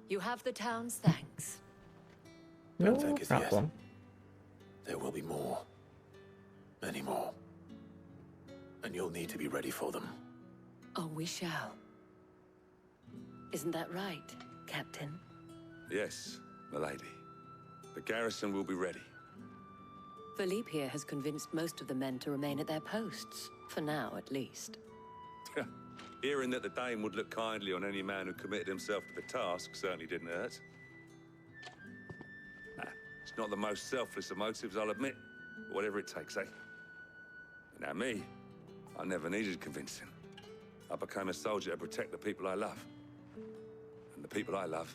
You have the town's thanks. No Don't thank us problem. yet. There will be more. Many more. And you'll need to be ready for them. Oh, we shall. Isn't that right, Captain? Yes, milady. The garrison will be ready. Philippe here has convinced most of the men to remain at their posts. For now, at least. Hearing that the Dane would look kindly on any man who committed himself to the task certainly didn't hurt. It's not the most selfless of motives, I'll admit. But whatever it takes, eh? Now me, I never needed convincing. I became a soldier to protect the people I love. And the people I love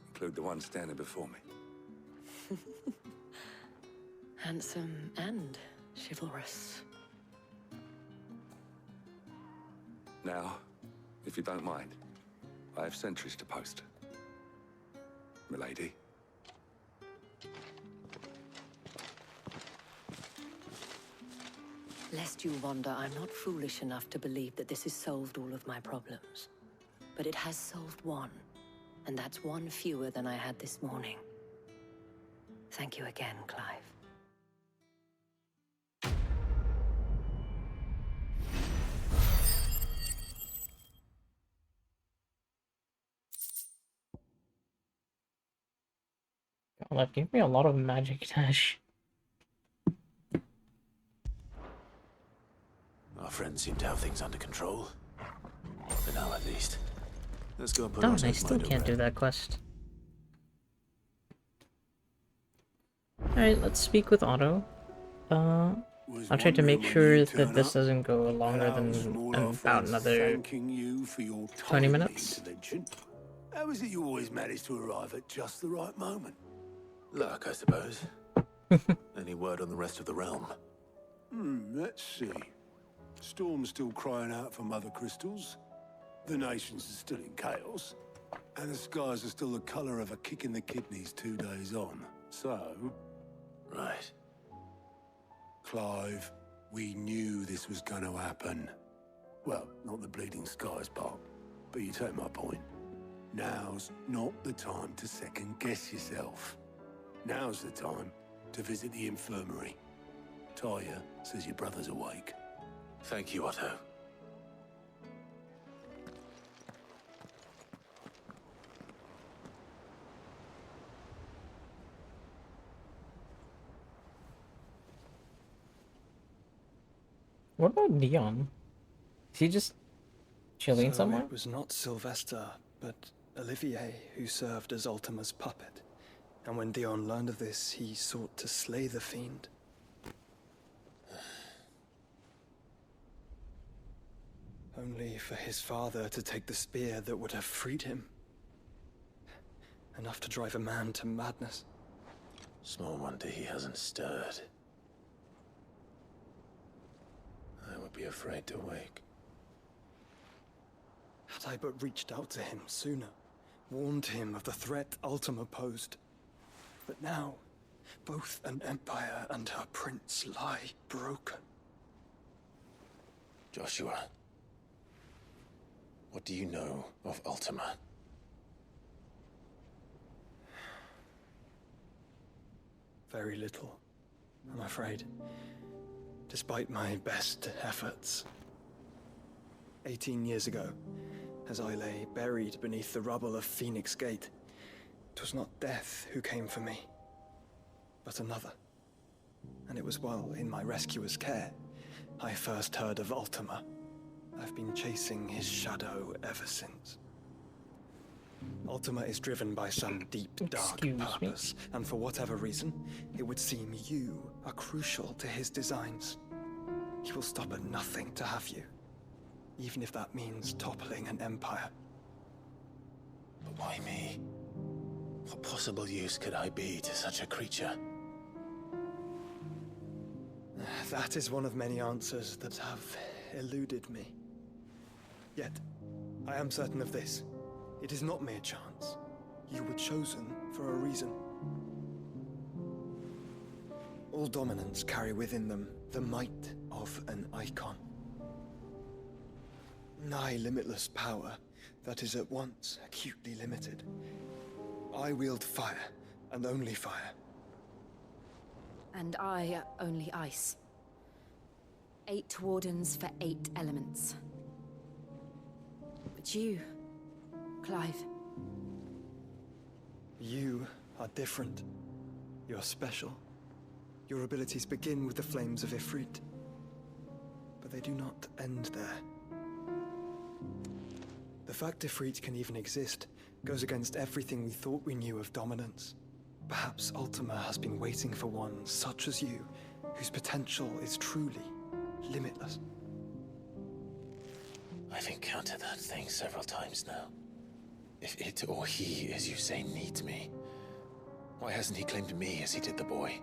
include the ones standing before me. Handsome and chivalrous. Now, if you don't mind, I have sentries to post. Milady. Lest you wonder, I'm not foolish enough to believe that this has solved all of my problems. But it has solved one, and that's one fewer than I had this morning. Thank you again, Clive. God, that gave me a lot of magic dash. Our friends seem to have things under control. For now, at least. Let's go and put Oh, Otto's I still mind can't at do rest. that quest. Alright, let's speak with Otto. I'll try to make sure that this doesn't go longer than about another Thanking you for your 20 minutes. intervention. How is it you always manage to arrive at just the right moment? Luck, I suppose. Any word on the rest of the realm? Let's see. Storm's still crying out for mother crystals. The nations are still in chaos. And the skies are still the colour of a kick in the kidneys 2 days on. So... Right. Clive, we knew this was going to happen. Well, not the bleeding skies part, but you take my point. Now's not the time to second-guess yourself. Now's the time to visit the infirmary. Talia says your brother's awake. Thank you, Otto. What about Dion? Is he just chilling So somewhere? it was not Sylvester, but Olivier who served as Ultima's puppet. And when Dion learned of this, he sought to slay the fiend. Only for his father to take the spear that would have freed him. Enough to drive a man to madness. Small wonder he hasn't stirred. I would be afraid to wake. Had I but reached out to him sooner, warned him of the threat Ultima posed. But now, both an empire and her prince lie broken. Joshua, what do you know of Ultima? Very little, I'm afraid. Despite my best efforts. 18 years ago, as I lay buried beneath the rubble of Phoenix Gate, it was not death who came for me, but another. And it was while in my rescuer's care, I first heard of Ultima. I've been chasing his shadow ever since. Ultima is driven by some deep, dark purpose, and for whatever reason, it would seem you are crucial to his designs. He will stop at nothing to have you, even if that means toppling an empire. But why me? What possible use could I be to such a creature? That is one of many answers that have eluded me. Yet, I am certain of this. It is not mere chance. You were chosen for a reason. All dominants carry within them the might of an icon. Nigh limitless power, that is at once acutely limited. I wield fire, and only fire. And I only ice. 8 wardens for 8 elements. But you, Clive. You are different. You're special. Your abilities begin with the flames of Ifrit. But they do not end there. The fact Ifrit can even exist goes against everything we thought we knew of dominance. Perhaps Ultima has been waiting for one such as you, whose potential is truly limitless. I've encountered that thing several times now. If it or he, as you say, needs me, why hasn't he claimed me as he did the boy?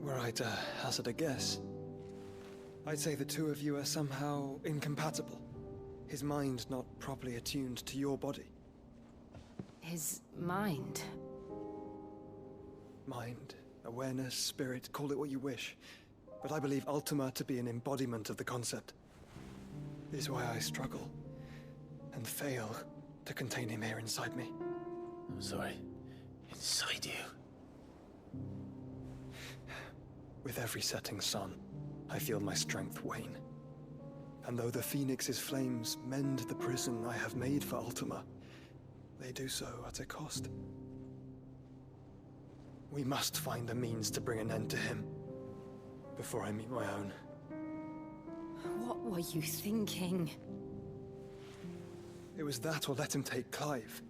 Were I to hazard a guess, I'd say the two of you are somehow incompatible. His mind not properly attuned to your body. His mind? Mind, awareness, spirit, call it what you wish. But I believe Ultima to be an embodiment of the concept. It is why I struggle and fail to contain him here inside me. I'm sorry. Inside you? With every setting sun, I feel my strength wane. And though the Phoenix's flames mend the prison I have made for Ultima, they do so at a cost. We must find a means to bring an end to him before I meet my own. What were you thinking? It was that or let him take Clive.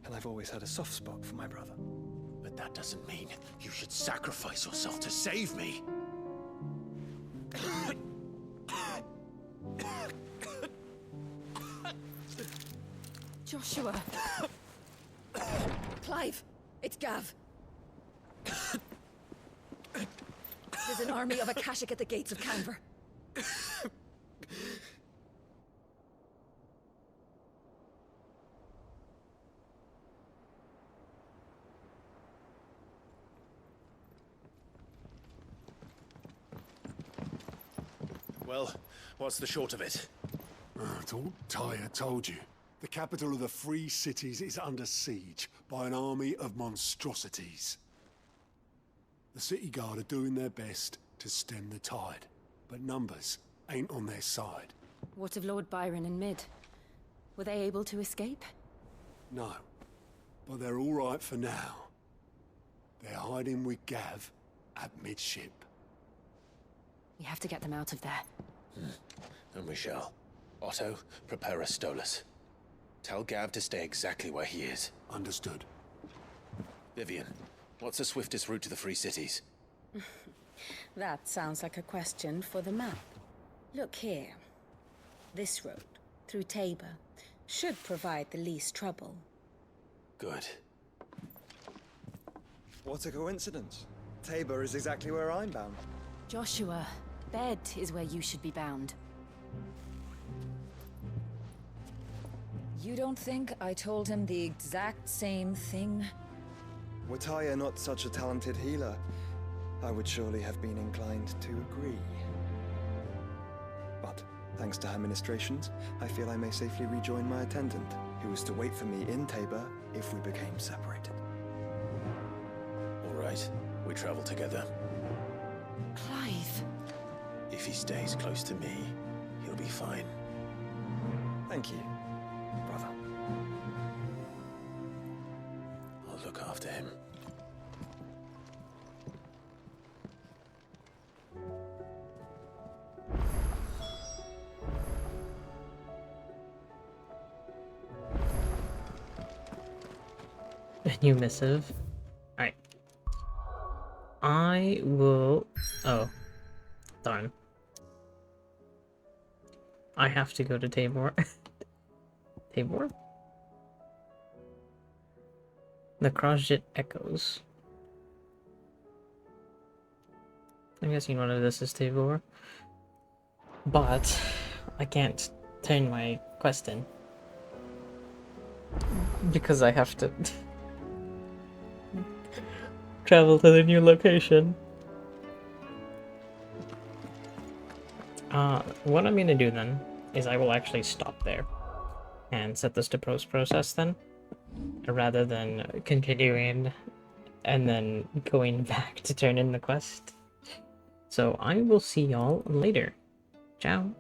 And I've always had a soft spot for my brother. But that doesn't mean you should sacrifice yourself to save me. Joshua. Clive, it's Gav. There's an army of Akashic at the gates of Canver. Well, what's the short of it? It's all Tyre told you. The capital of the Free Cities is under siege by an army of monstrosities. The city guard are doing their best to stem the tide, but numbers ain't on their side. What of Lord Byron and Mid? Were they able to escape? No, but they're all right for now. They're hiding with Gav at midship. We have to get them out of there. And we shall. Otto, prepare a Stolas. Tell Gav to stay exactly where he is. Understood. Vivian, what's the swiftest route to the Free Cities? That sounds like a question for the map. Look here. This road, through Tabor, should provide the least trouble. Good. What a coincidence. Tabor is exactly where I'm bound. Joshua, bed is where you should be bound. You don't think I told him the exact same thing? Were Tyre not such a talented healer, I would surely have been inclined to agree. But, thanks to her ministrations, I feel I may safely rejoin my attendant, who was to wait for me in Tabor if we became separated. All right, we travel together. Clive. If he stays close to me, he'll be fine. Thank you, brother. I'll look after him. A new missive. Alright. I will... Oh. Darn. I have to go to Tabor. Tabor? The Crossjet echoes. I'm guessing one of this is Tabor. But I can't turn my quest in. Because I have to travel to the new location. What I'm gonna do then is I will actually stop there and set this to post-process then, rather than continuing and then going back to turn in the quest. So I will see y'all later. Ciao.